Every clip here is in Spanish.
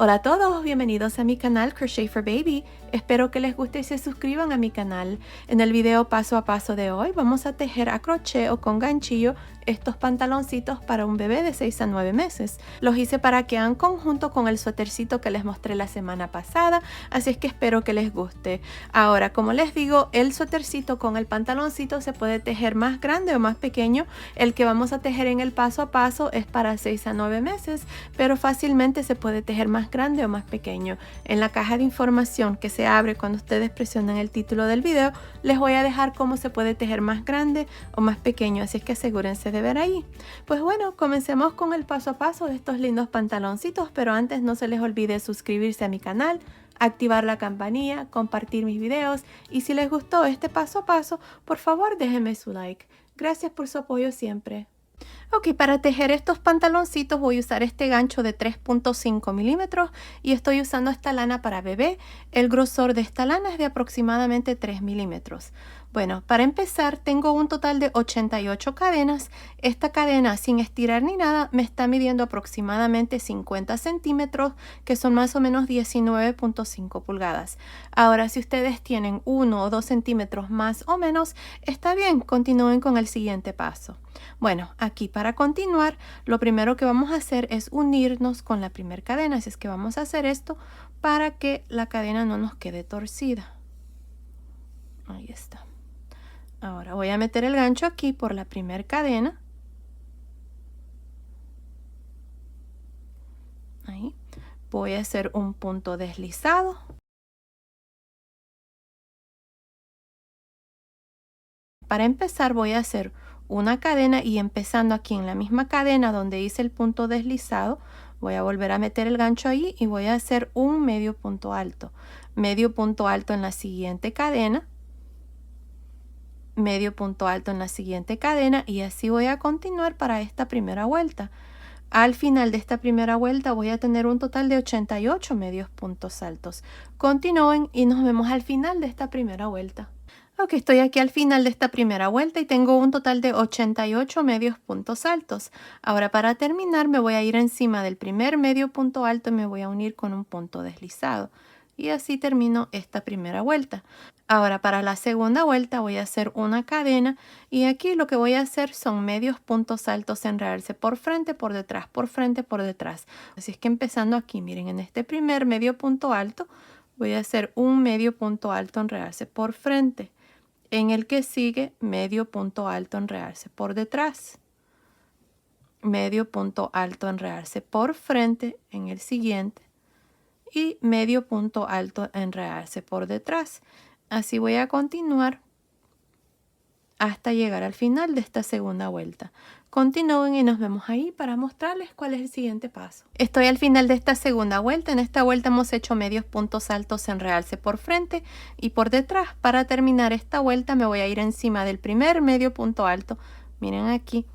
Hola a todos, bienvenidos a mi canal Crochet for Baby. Espero que les guste y se suscriban a mi canal. En el video paso a paso de hoy vamos a tejer a crochet o con ganchillo estos pantaloncitos para un bebé de 6 a 9 meses. Los hice para que hagan conjunto con el suétercito que les mostré la semana pasada, así es que espero que les guste. Ahora, como les digo, el suétercito con el pantaloncito se puede tejer más grande o más pequeño. El que vamos a tejer en el paso a paso es para 6 a 9 meses, pero fácilmente se puede tejer más grande o más pequeño. En la caja de información que se abre cuando ustedes presionan el título del video, les voy a dejar cómo se puede tejer más grande o más pequeño, así es que asegúrense de ver ahí. Pues bueno, comencemos con el paso a paso de estos lindos pantaloncitos, pero antes no se les olvide suscribirse a mi canal, activar la campanilla, compartir mis videos y si les gustó este paso a paso, por favor déjenme su like. Gracias por su apoyo siempre. Ok, para tejer estos pantaloncitos voy a usar este gancho de 3.5 milímetros y estoy usando esta lana para bebé. El grosor de esta lana es de aproximadamente 3 milímetros. Bueno, para empezar tengo un total de 88 cadenas. Esta cadena sin estirar ni nada me está midiendo aproximadamente 50 centímetros, que son más o menos 19.5 pulgadas. Ahora, si ustedes tienen 1 o 2 centímetros más o menos, está bien, continúen con el siguiente paso. Bueno, aquí para continuar, lo primero que vamos a hacer es unirnos con la primera cadena, así es que vamos a hacer esto para que la cadena no nos quede torcida. Ahí está. Ahora voy a meter el gancho aquí por la primera cadena. Ahí. Voy a hacer un punto deslizado. Para empezar voy a hacer una cadena y empezando aquí en la misma cadena donde hice el punto deslizado, voy a volver a meter el gancho ahí y voy a hacer un medio punto alto en la siguiente cadena, medio punto alto en la siguiente cadena y así voy a continuar para esta primera vuelta. Al final de esta primera vuelta voy a tener un total de 88 medios puntos altos. Continúen y nos vemos al final de esta primera vuelta. Ok, estoy aquí al final de esta primera vuelta y tengo un total de 88 medios puntos altos. Ahora para terminar me voy a ir encima del primer medio punto alto y me voy a unir con un punto deslizado. Y así termino esta primera vuelta. Ahora para la segunda vuelta voy a hacer una cadena y aquí lo que voy a hacer son medios puntos altos, enredarse por frente, por detrás, por frente, por detrás. Así es que empezando aquí, miren, en este primer medio punto alto voy a hacer un medio punto alto, enredarse por frente. En el que sigue, medio punto alto, enredarse por detrás. Medio punto alto, enredarse por frente en el siguiente. Y medio punto alto, enredarse por detrás. Así voy a continuar hasta llegar al final de esta segunda vuelta. Continúen y nos vemos ahí para mostrarles cuál es el siguiente paso. Estoy al final de esta segunda vuelta. En esta vuelta hemos hecho medios puntos altos, enredarse por frente y por detrás. Para terminar esta vuelta me voy a ir encima del primer medio punto alto, miren aquí,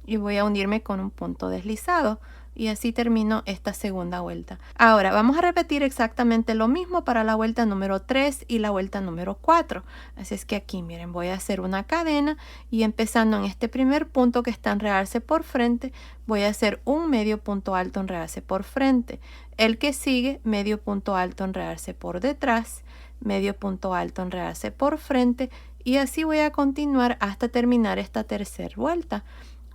y voy a unirme con un punto deslizado. Y así termino esta segunda vuelta. Ahora vamos a repetir exactamente lo mismo para la vuelta número 3 y la vuelta número 4. Así es que aquí miren, voy a hacer una cadena y empezando en este primer punto que está enredarse por frente, voy a hacer un medio punto alto, enredarse por frente. El que sigue, medio punto alto, enredarse por detrás, medio punto alto, enredarse por frente y así voy a continuar hasta terminar esta tercera vuelta.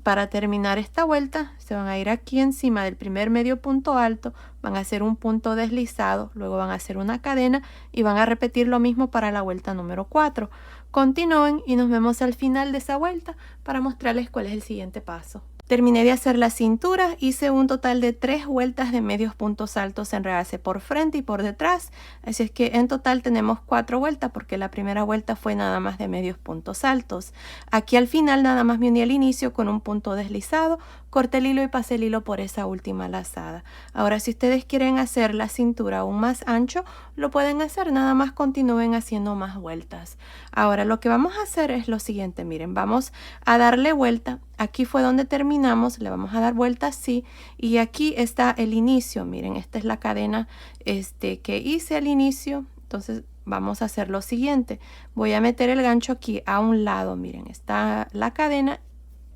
Para terminar esta vuelta se van a ir aquí encima del primer medio punto alto, van a hacer un punto deslizado, luego van a hacer una cadena y van a repetir lo mismo para la vuelta número 4. Continúen y nos vemos al final de esa vuelta para mostrarles cuál es el siguiente paso. Terminé de hacer la cintura, hice un total de 3 vueltas de medios puntos altos, enredarse por frente y por detrás. Así es que en total tenemos 4 vueltas porque la primera vuelta fue nada más de medios puntos altos. Aquí al final nada más me uní al inicio con un punto deslizado, corté el hilo y pasé el hilo por esa última lazada. Ahora si ustedes quieren hacer la cintura aún más ancho, lo pueden hacer, nada más continúen haciendo más vueltas. Ahora lo que vamos a hacer es lo siguiente, miren, vamos a darle vuelta. Aquí fue donde terminamos, le vamos a dar vuelta así y aquí está el inicio, miren, esta es la cadena que hice al inicio. Entonces vamos a hacer lo siguiente, voy a meter el gancho aquí a un lado, miren, está la cadena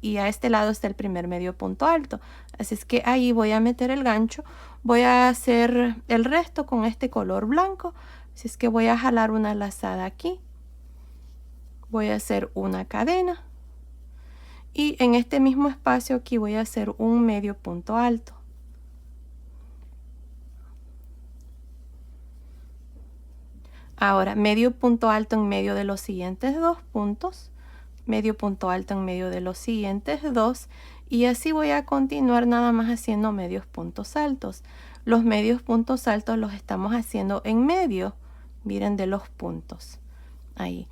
y a este lado está el primer medio punto alto, así es que ahí voy a meter el gancho, Voy a hacer el resto con este color blanco. Así es que voy a jalar una lazada aquí. Voy a hacer una cadena. Y en este mismo espacio aquí voy a hacer un medio punto alto. Ahora, medio punto alto en medio de los siguientes dos puntos. Medio punto alto en medio de los siguientes dos. Y así voy a continuar nada más haciendo medios puntos altos. Los medios puntos altos los estamos haciendo en medio, miren, de los puntos. Ahí.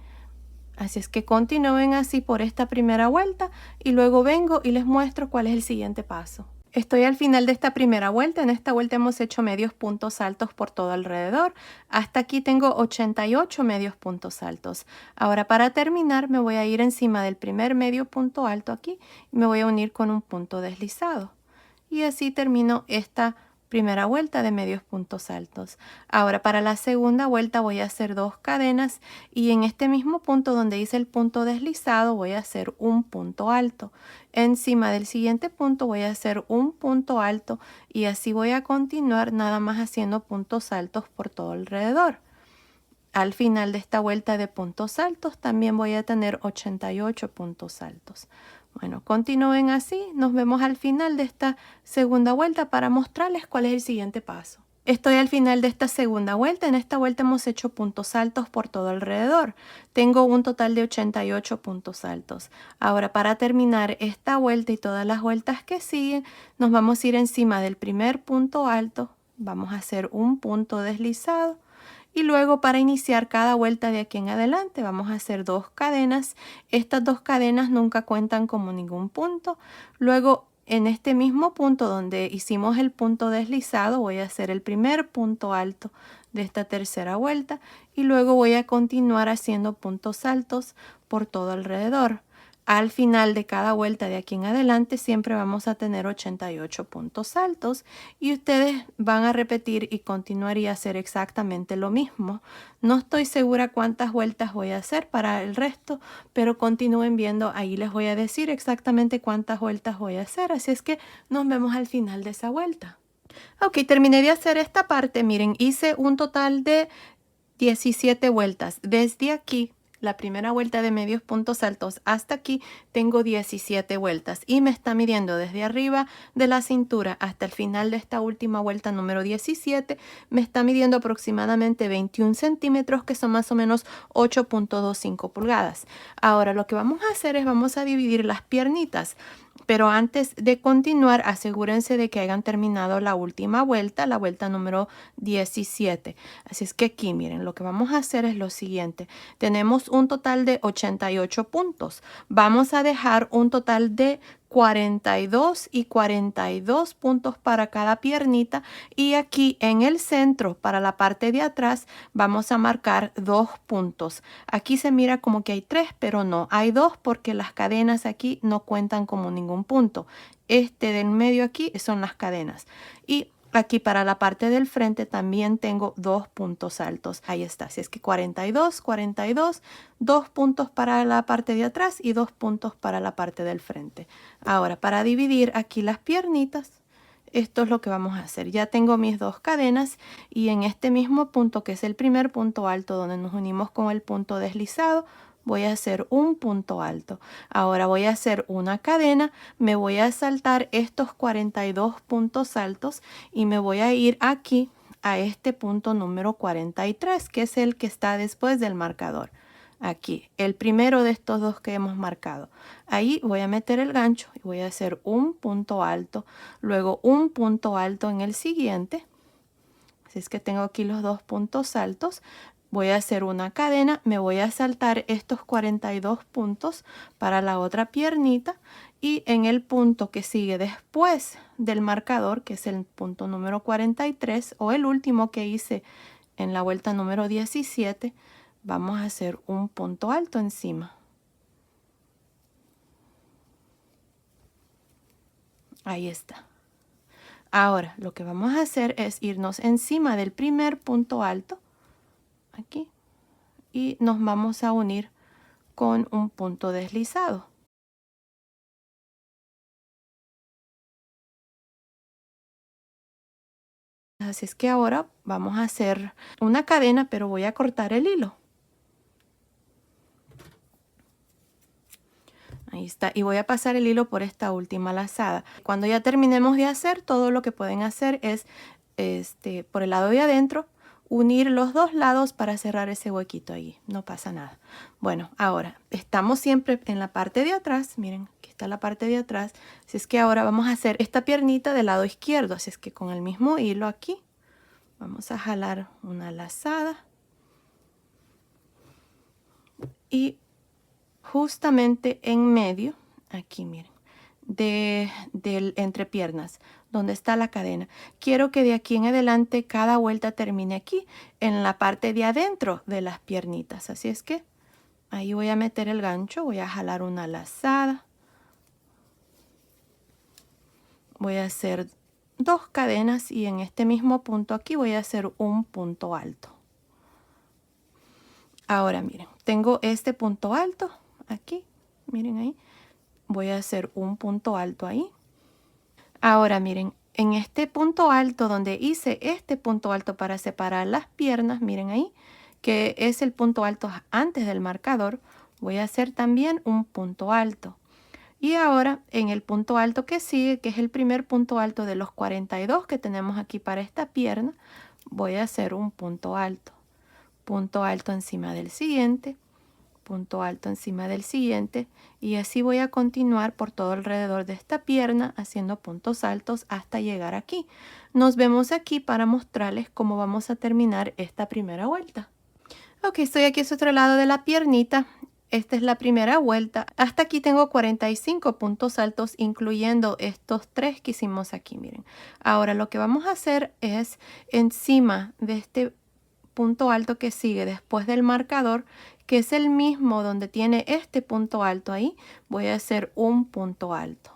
Así es que continúen así por esta primera vuelta y luego vengo y les muestro cuál es el siguiente paso. Estoy al final de esta primera vuelta. En esta vuelta hemos hecho medios puntos altos por todo alrededor. Hasta aquí tengo 88 medios puntos altos. Ahora, para terminar, me voy a ir encima del primer medio punto alto aquí y me voy a unir con un punto deslizado. Y así termino esta primera vuelta de medios puntos altos. Ahora, para la segunda vuelta voy a hacer dos cadenas y en este mismo punto donde hice el punto deslizado voy a hacer un punto alto. Encima del siguiente punto voy a hacer un punto alto y así voy a continuar nada más haciendo puntos altos por todo alrededor. Al final de esta vuelta de puntos altos también voy a tener 88 puntos altos. Bueno, continúen así. Nos vemos al final de esta segunda vuelta para mostrarles cuál es el siguiente paso. Estoy al final de esta segunda vuelta. En esta vuelta hemos hecho puntos altos por todo alrededor. Tengo un total de 88 puntos altos. Ahora, para terminar esta vuelta y todas las vueltas que siguen, nos vamos a ir encima del primer punto alto. Vamos a hacer un punto deslizado. Y luego, para iniciar cada vuelta de aquí en adelante, vamos a hacer dos cadenas. Estas dos cadenas nunca cuentan como ningún punto. Luego, en este mismo punto donde hicimos el punto deslizado, voy a hacer el primer punto alto de esta tercera vuelta y luego voy a continuar haciendo puntos altos por todo alrededor. Al final de cada vuelta de aquí en adelante siempre vamos a tener 88 puntos altos y ustedes van a repetir y continuar y hacer exactamente lo mismo. No estoy segura cuántas vueltas voy a hacer para el resto, pero continúen viendo, ahí les voy a decir exactamente cuántas vueltas voy a hacer, así es que nos vemos al final de esa vuelta. Ok, terminé de hacer esta parte, miren, hice un total de 17 vueltas. Desde aquí, la primera vuelta de medios puntos altos hasta aquí, tengo 17 vueltas y me está midiendo desde arriba de la cintura hasta el final de esta última vuelta número 17, me está midiendo aproximadamente 21 centímetros, que son más o menos 8.25 pulgadas. Ahora lo que vamos a hacer es vamos a dividir las piernitas. Pero antes de continuar, asegúrense de que hayan terminado la última vuelta, la vuelta número 17. Así es que aquí, miren, lo que vamos a hacer es lo siguiente. Tenemos un total de 88 puntos. Vamos a dejar un total de 42 y 42 puntos para cada piernita y aquí en el centro para la parte de atrás vamos a marcar 2 puntos. Aquí se mira como que hay 3, pero no, hay 2 porque las cadenas aquí no cuentan como ningún punto. Este del medio aquí son las cadenas y aquí para la parte del frente también tengo 2 puntos altos. Ahí está, así es que 42, 42, 2 puntos para la parte de atrás y 2 puntos para la parte del frente. Ahora, para dividir aquí las piernitas, esto es lo que vamos a hacer. Ya tengo mis dos cadenas y en este mismo punto, que es el primer punto alto donde nos unimos con el punto deslizado, voy a hacer un punto alto. Ahora voy a hacer una cadena, me voy a saltar estos 42 puntos altos y me voy a ir aquí a este punto número 43, que es el que está después del marcador. Aquí, el primero de estos dos que hemos marcado. Ahí voy a meter el gancho y voy a hacer un punto alto, luego un punto alto en el siguiente. Así es que tengo aquí los dos puntos altos. Voy a hacer una cadena, me voy a saltar estos 42 puntos para la otra piernita y en el punto que sigue después del marcador, que es el punto número 43 o el último que hice en la vuelta número 17, vamos a hacer un punto alto encima. Ahí está. Ahora lo que vamos a hacer es irnos encima del primer punto alto, aquí, y nos vamos a unir con un punto deslizado. Así es que ahora vamos a hacer una cadena, pero voy a cortar el hilo. Ahí está, y voy a pasar el hilo por esta última lazada. Cuando ya terminemos de hacer, todo lo que pueden hacer es, por el lado de adentro, unir los dos lados para cerrar ese huequito ahí. No pasa nada. Bueno, ahora estamos siempre en la parte de atrás. Miren, aquí está la parte de atrás. Así es que ahora vamos a hacer esta piernita del lado izquierdo. Así es que con el mismo hilo aquí, vamos a jalar una lazada. Y justamente en medio, aquí miren, del entrepiernas, donde está la cadena. Quiero que de aquí en adelante cada vuelta termine aquí, en la parte de adentro de las piernitas. Así es que ahí voy a meter el gancho, voy a jalar una lazada. Voy a hacer 2 cadenas y en este mismo punto aquí voy a hacer un punto alto. Ahora miren, tengo este punto alto aquí, miren ahí. Voy a hacer un punto alto ahí. Ahora miren, en este punto alto donde hice este punto alto para separar las piernas, miren ahí, que es el punto alto antes del marcador, voy a hacer también un punto alto. Y ahora en el punto alto que sigue, que es el primer punto alto de los 42 que tenemos aquí para esta pierna, voy a hacer un punto alto encima del siguiente, punto alto encima del siguiente, y así voy a continuar por todo alrededor de esta pierna haciendo puntos altos hasta llegar aquí. Nos vemos aquí para mostrarles cómo vamos a terminar esta primera vuelta. Ok, estoy aquí a este otro lado de la piernita. Esta es la primera vuelta. Hasta aquí tengo 45 puntos altos, incluyendo estos 3 que hicimos aquí, miren. Ahora lo que vamos a hacer es encima de este punto alto que sigue después del marcador, que es el mismo donde tiene este punto alto ahí, voy a hacer un punto alto.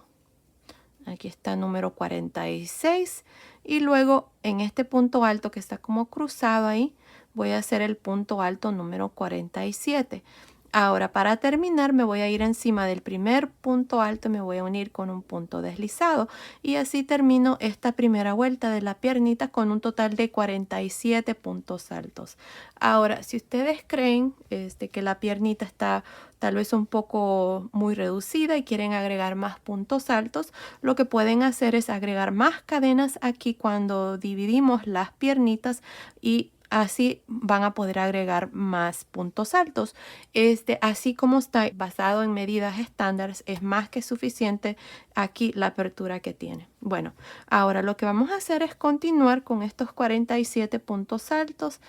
Aquí está número 46 y luego en este punto alto que está como cruzado ahí, voy a hacer el punto alto número 47. Ahora para terminar me voy a ir encima del primer punto alto, me voy a unir con un punto deslizado y así termino esta primera vuelta de la piernita con un total de 47 puntos altos. Ahora si ustedes creen que la piernita está tal vez un poco muy reducida y quieren agregar más puntos altos, lo que pueden hacer es agregar más cadenas aquí cuando dividimos las piernitas y así van a poder agregar más puntos altos. Así como está basado en medidas estándares, es más que suficiente aquí la apertura que tiene. Bueno, ahora lo que vamos a hacer es continuar con estos 47 puntos altos.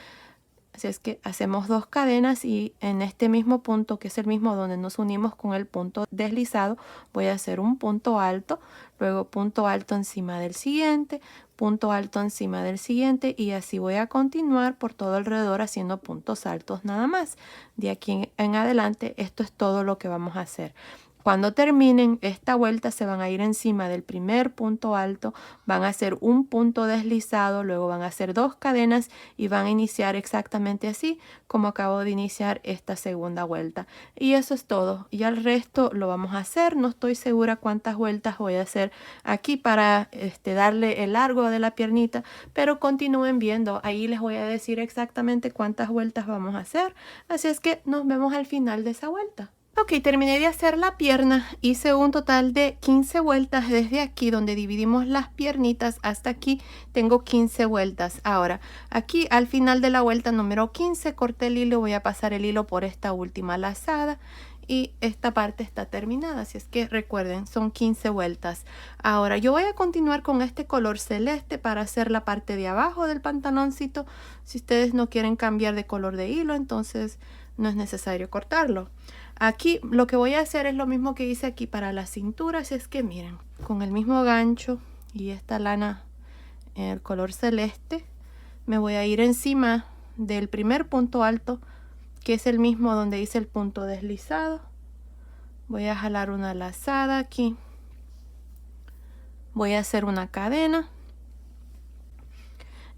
Así es que hacemos 2 cadenas y en este mismo punto, que es el mismo donde nos unimos con el punto deslizado, voy a hacer un punto alto, luego punto alto encima del siguiente, punto alto encima del siguiente y así voy a continuar por todo alrededor haciendo puntos altos nada más. De aquí en adelante esto es todo lo que vamos a hacer. Cuando terminen esta vuelta se van a ir encima del primer punto alto, van a hacer un punto deslizado, luego van a hacer 2 cadenas y van a iniciar exactamente así como acabo de iniciar esta segunda vuelta. Y eso es todo. Y el resto lo vamos a hacer. No estoy segura cuántas vueltas voy a hacer aquí para darle el largo de la piernita, pero continúen viendo. Ahí les voy a decir exactamente cuántas vueltas vamos a hacer. Así es que nos vemos al final de esa vuelta. Ok, terminé de hacer la pierna, hice un total de 15 vueltas desde aquí donde dividimos las piernitas hasta aquí, tengo 15 vueltas. Ahora, aquí al final de la vuelta número 15 corté el hilo, voy a pasar el hilo por esta última lazada y esta parte está terminada, así es que recuerden, son 15 vueltas. Ahora, yo voy a continuar con este color celeste para hacer la parte de abajo del pantaloncito. Si ustedes no quieren cambiar de color de hilo, entonces no es necesario cortarlo. Aquí lo que voy a hacer es lo mismo que hice aquí para la cintura, así es que miren, con el mismo gancho y esta lana en el color celeste, me voy a ir encima del primer punto alto, que es el mismo donde hice el punto deslizado. Voy a jalar una lazada aquí, voy a hacer una cadena.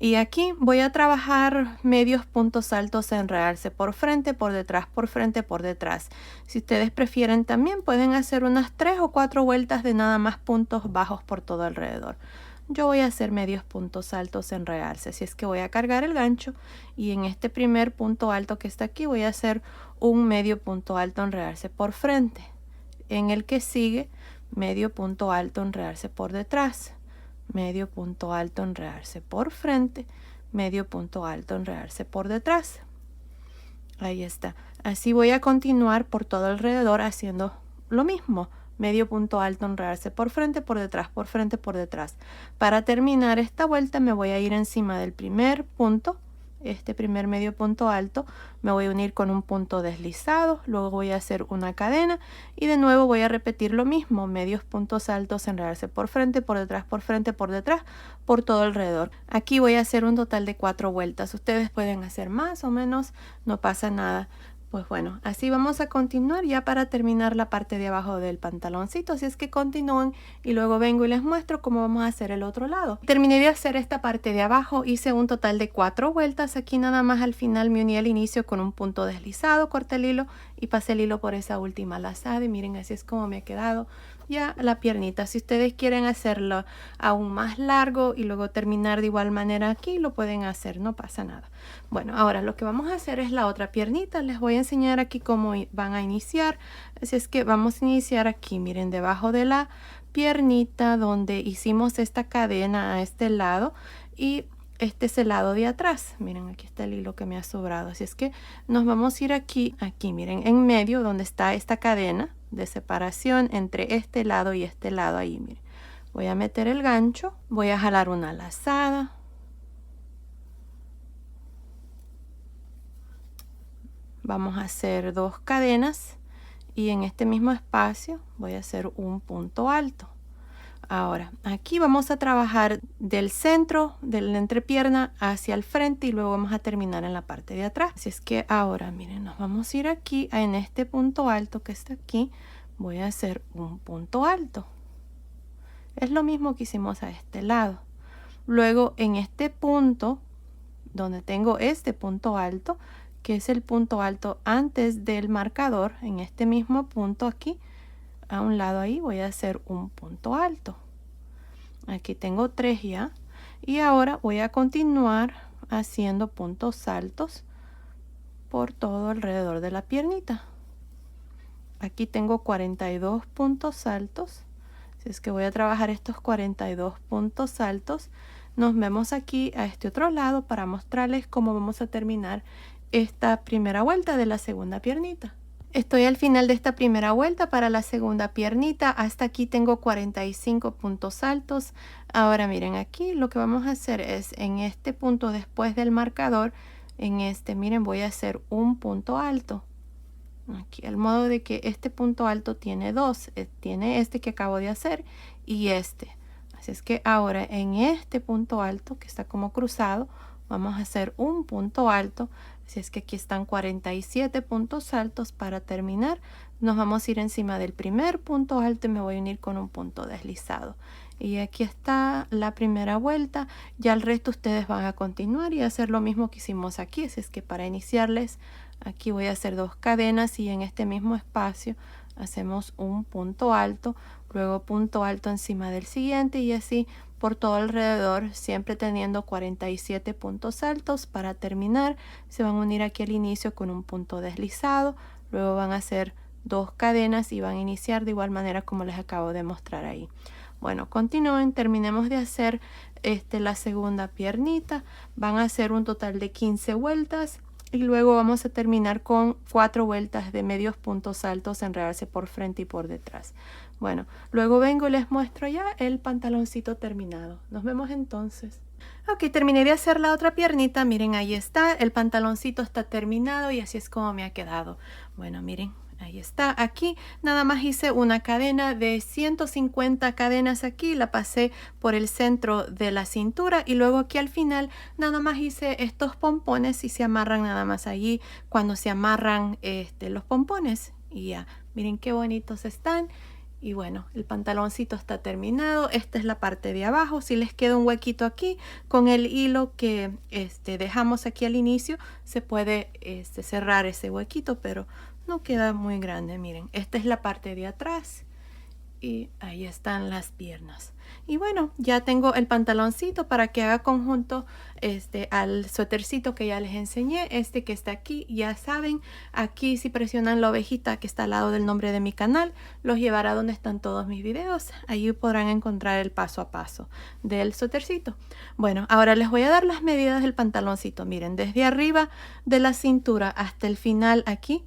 Y aquí voy a trabajar medios puntos altos a enredarse por frente, por detrás, por frente, por detrás. Si ustedes prefieren también pueden hacer unas 3 o 4 vueltas de nada más puntos bajos por todo alrededor. yo voy a hacer medios puntos altos en realce. Así es que voy a cargar el gancho y en este primer punto alto que está aquí voy a hacer un medio punto alto en realce por frente. En el que sigue, medio punto alto en realce por detrás, medio punto alto en realce por frente, medio punto alto en realce por detrás. Ahí está. Así voy a continuar por todo alrededor haciendo lo mismo. Medio punto alto, enredarse por frente, por detrás, por frente, por detrás. Para terminar esta vuelta me voy a ir encima del primer punto, este primer medio punto alto, me voy a unir con un punto deslizado, luego voy a hacer una cadena y de nuevo voy a repetir lo mismo, medios puntos altos, enredarse por frente, por detrás, por frente, por detrás, por todo alrededor. Aquí voy a hacer un total de 4 vueltas, ustedes pueden hacer más o menos, no pasa nada. Pues bueno, así vamos a continuar ya para terminar la parte de abajo del pantaloncito, así es que continúen y luego vengo y les muestro cómo vamos a hacer el otro lado. Terminé de hacer esta parte de abajo, hice un total de 4 vueltas, aquí nada más al final me uní al inicio con un punto deslizado, corté el hilo y pasé el hilo por esa última lazada y miren así es como me ha quedado ya la piernita. Si ustedes quieren hacerlo aún más largo y luego terminar de igual manera aquí, lo pueden hacer, no pasa nada. Bueno, ahora lo que vamos a hacer es la otra piernita. Les voy a enseñar aquí cómo van a iniciar. Así es que vamos a iniciar aquí, miren, debajo de la piernita donde hicimos esta cadena a este lado y este es el lado de atrás. Miren, aquí está el hilo que me ha sobrado. Así es que nos vamos a ir aquí, miren, en medio donde está esta cadena de separación entre este lado y este lado ahí, miren. Voy a meter el gancho, voy a jalar una lazada. Vamos a hacer 2 cadenas y en este mismo espacio voy a hacer un punto alto. Ahora, aquí vamos a trabajar del centro de la entrepierna hacia el frente y luego vamos a terminar en la parte de atrás. Así es que ahora, miren, nos vamos a ir aquí en este punto alto que está aquí. Voy a hacer un punto alto. Es lo mismo que hicimos a este lado. Luego, en este punto, donde tengo este punto alto, que es el punto alto antes del marcador, en este mismo punto aquí, a un lado ahí voy a hacer un punto alto. Aquí tengo 3 ya y ahora voy a continuar haciendo puntos altos por todo alrededor de la piernita. Aquí tengo 42 puntos altos, así es que voy a trabajar estos 42 puntos altos. Nos vemos aquí a este otro lado para mostrarles cómo vamos a terminar esta primera vuelta de la segunda piernita. Estoy al final de esta primera vuelta para la segunda piernita. Hasta aquí tengo 45 puntos altos. Ahora miren aquí lo que vamos a hacer es en este punto después del marcador, en este, miren, voy a hacer un punto alto. Aquí, al modo de que este punto alto tiene 2. Tiene este que acabo de hacer y este. Así es que ahora en este punto alto que está como cruzado, vamos a hacer un punto alto. Así es que aquí están 47 puntos altos. Para terminar, nos vamos a ir encima del primer punto alto y me voy a unir con un punto deslizado. Y aquí está la primera vuelta. Ya el resto ustedes van a continuar y hacer lo mismo que hicimos aquí. Así es que para iniciarles, aquí voy a hacer 2 cadenas y en este mismo espacio hacemos un punto alto, luego punto alto encima del siguiente y así por todo alrededor, siempre teniendo 47 puntos altos. Para terminar, se van a unir aquí al inicio con un punto deslizado, luego van a hacer 2 cadenas y van a iniciar de igual manera como les acabo de mostrar ahí. Bueno, continúen, terminemos de hacer la segunda piernita, van a hacer un total de 15 vueltas. Y luego vamos a terminar con 4 vueltas de medios puntos altos, enredarse por frente y por detrás. Bueno, luego vengo y les muestro ya el pantaloncito terminado. Nos vemos entonces. Ok, terminé de hacer la otra piernita. Miren, ahí está. El pantaloncito está terminado y así es como me ha quedado. Bueno, miren. Ahí está, aquí nada más hice una cadena de 150 cadenas aquí, la pasé por el centro de la cintura y luego aquí al final nada más hice estos pompones y se amarran nada más allí cuando se amarran los pompones y ya, miren qué bonitos están. Y bueno, el pantaloncito está terminado. Esta es la parte de abajo. Si les queda un huequito aquí, con el hilo que dejamos aquí al inicio, se puede cerrar ese huequito, pero no queda muy grande. Miren, esta es la parte de atrás y ahí están las piernas. Y bueno, ya tengo el pantaloncito para que haga conjunto al suétercito que ya les enseñé, que está aquí. Ya saben, aquí si presionan la ovejita que está al lado del nombre de mi canal, los llevará donde están todos mis videos. Ahí podrán encontrar el paso a paso del suétercito. Bueno, ahora les voy a dar las medidas del pantaloncito. Miren, desde arriba de la cintura hasta el final aquí,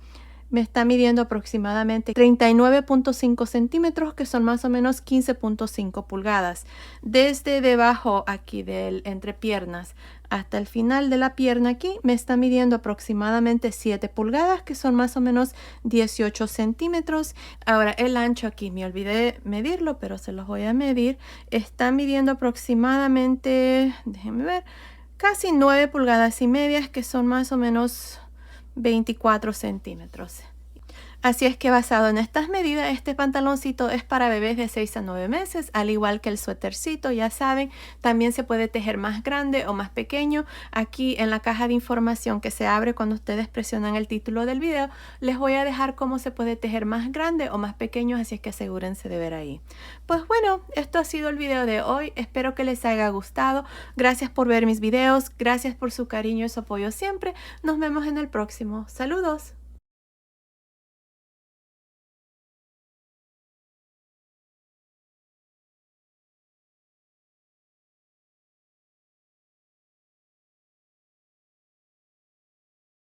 me está midiendo aproximadamente 39.5 centímetros, que son más o menos 15.5 pulgadas. Desde debajo aquí del entrepiernas hasta el final de la pierna aquí, me está midiendo aproximadamente 7 pulgadas, que son más o menos 18 centímetros. Ahora el ancho aquí, me olvidé medirlo, pero se los voy a medir. Está midiendo aproximadamente, déjenme ver, casi 9 pulgadas y medias, que son más o menos 24 centímetros. Así es que basado en estas medidas, este pantaloncito es para bebés de 6 a 9 meses, al igual que el suétercito, ya saben. También se puede tejer más grande o más pequeño. Aquí en la caja de información que se abre cuando ustedes presionan el título del video, les voy a dejar cómo se puede tejer más grande o más pequeño, así es que asegúrense de ver ahí. Pues bueno, esto ha sido el video de hoy. Espero que les haya gustado. Gracias por ver mis videos, gracias por su cariño y su apoyo siempre. Nos vemos en el próximo. Saludos.